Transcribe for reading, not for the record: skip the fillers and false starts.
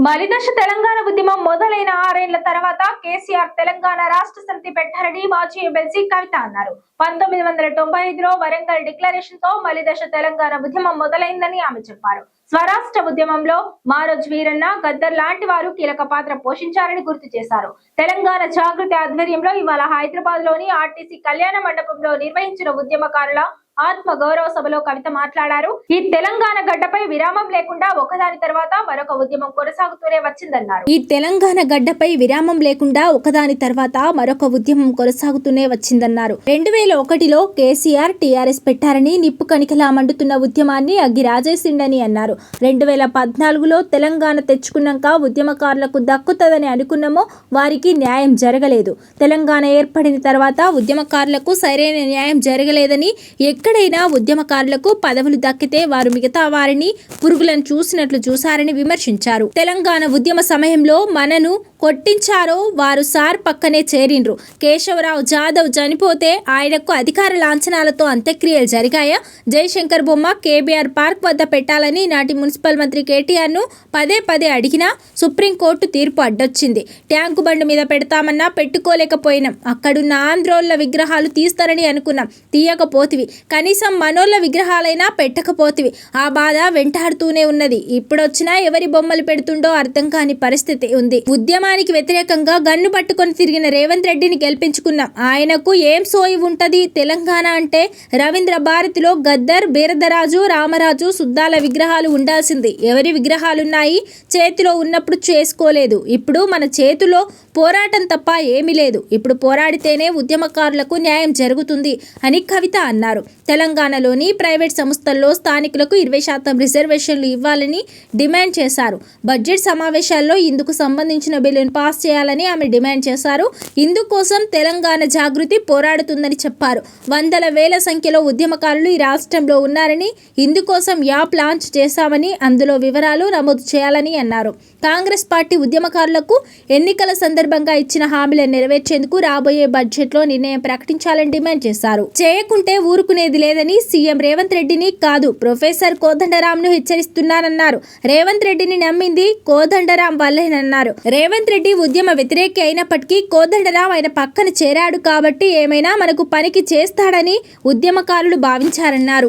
మలిదశ తెలంగాణ ఉద్యమం మొదలైన 6 ఏళ్ల తర్వాత కేసీఆర్ తెలంగాణ రాష్ట్ర సమితి పెట్టారని మాజీ ఎమ్మెల్సీ కవిత అన్నారు. 1995లో వరంగల్ డిక్లరేషన్ తో మలిదశ తెలంగాణ ఉద్యమం మొదలైందని ఆమె చెప్పారు. స్వరాష్ట్ర ఉద్యమంలో మారోజ్ వీరన్న, గద్దర్ లాంటి వారు కీలక పాత్ర పోషించారని గుర్తు చేశారు. తెలంగాణ జాగృతి ఆధ్వర్యంలో ఇవాళ హైదరాబాద్ లోని ఆర్టీసీ కళ్యాణ మండపంలో నిర్వహించిన ఉద్యమకారుల ఆత్మ గౌరవ సభలో కవిత మాట్లాడారు. ఈ తెలంగాణ గడ్డపై విరామం లేకుండా ఒకదాని తర్వాత మరొక ఉద్యమం కొనసాగుతూనే వచ్చిందన్నారు. 2001లో కేసీఆర్ టీఆర్ఎస్ పెట్టారని నిప్పు కణికలా మండుతున్న ఉద్యమాన్ని అగ్గి రాజేసిండని అన్నారు. 2014లో తెలంగాణ తెచ్చుకున్నాక ఉద్యమకారులకు దక్కుతుందని అనుకున్నామో వారికి న్యాయం జరగలేదు. తెలంగాణ ఏర్పడిన తర్వాత ఉద్యమకారులకు సరైన న్యాయం జరగలేదని, ఎక్కడైనా ఉద్యమకారులకు పదవులు దక్కితే వారు మిగతా వారిని పురుగులను చూసినట్లు చూశారని విమర్శించారు. తెలంగాణ ఉద్యమ సమయంలో మనను కొట్టించారో వారు సార్ పక్కనే చేరిండ్రు. కేశవరావు జాదవ్ చనిపోతే ఆయనకు అధికార లాంఛనాలతో అంత్యక్రియలు జరిగాయా? జయశంకర్ బొమ్మ కేబీఆర్ పార్క్ వద్ద పెట్టాలని నాటి మున్సిపల్ మంత్రి కేటీఆర్ను పదే అడిగినా సుప్రీంకోర్టు తీర్పు అడ్డొచ్చింది. ట్యాంకు బండ్ మీద పెడతామన్నా పెట్టుకోలేకపోయినాం. అక్కడున్న ఆంధ్రోళ్ల విగ్రహాలు తీస్తారని అనుకున్నాం, తీయకపోతివి. కనీసం మనోళ్ళ విగ్రహాలైనా పెట్టకపోతివి. ఆ బాధ వెంటాడుతూనే ఉన్నది. ఇప్పుడొచ్చినా ఎవరి బొమ్మలు పెడుతుండో అర్థం కాని పరిస్థితి ఉంది. ఉద్యమానికి వ్యతిరేకంగా గన్ను పట్టుకొని తిరిగిన రేవంత్ రెడ్డిని గెలిపించుకున్నాం. ఆయనకు ఏం సోయి ఉంటది? తెలంగాణ అంటే రవీంద్ర భారతిలో గద్దర్, బీరదరాజు, రామరాజు, సుద్దాల విగ్రహాలు ఉండాల్సింది. ఎవరి విగ్రహాలున్నాయి? చేతిలో ఉన్నప్పుడు చేసుకోలేదు. ఇప్పుడు మన చేతిలో పోరాటం తప్ప ఏమీ లేదు. ఇప్పుడు పోరాడితేనే ఉద్యమకారులకు న్యాయం జరుగుతుంది అని కవిత అన్నారు. తెలంగాణలోని ప్రైవేట్ సంస్థల్లో స్థానికులకు 20% రిజర్వేషన్లు ఇవ్వాలని డిమాండ్ చేశారు. బడ్జెట్ సమావేశాల్లో ఇందుకు సంబంధించిన బిల్లును పాస్ చేయాలని ఆమె డిమాండ్ చేశారు. ఇందుకోసం తెలంగాణ జాగృతి పోరాడుతుందని చెప్పారు. వందల వేల సంఖ్యలో ఉద్యమకారులు ఈ రాష్ట్రంలో ఉన్నారని, ఇందుకోసం యాప్ లాంచ్ చేశామని, అందులో వివరాలు నమోదు చేయాలని అన్నారు. కాంగ్రెస్ పార్టీ ఉద్యమకారులకు ఎన్నికల సందర్భంగా ఇచ్చిన హామీలను నెరవేర్చేందుకు రాబోయే బడ్జెట్లో నిర్ణయం ప్రకటించాలని డిమాండ్ చేశారు. చేయకుంటే ఊరుకునేది లేదని సీఎం రేవంత్ రెడ్డిని కాదు, ప్రొఫెసర్ కోదండరాంను హెచ్చరిస్తున్నానన్నారు. రేవంత్ రెడ్డిని నమ్మింది కోదండరాం వల్లేనన్నారు. రేవంత్ రెడ్డి ఉద్యమ వ్యతిరేకి అయినప్పటికీ కోదండరాం ఆయన పక్కన చేరాడు కాబట్టి ఏమైనా మనకు పనికి చేస్తాడని ఉద్యమకారులు భావించారన్నారు.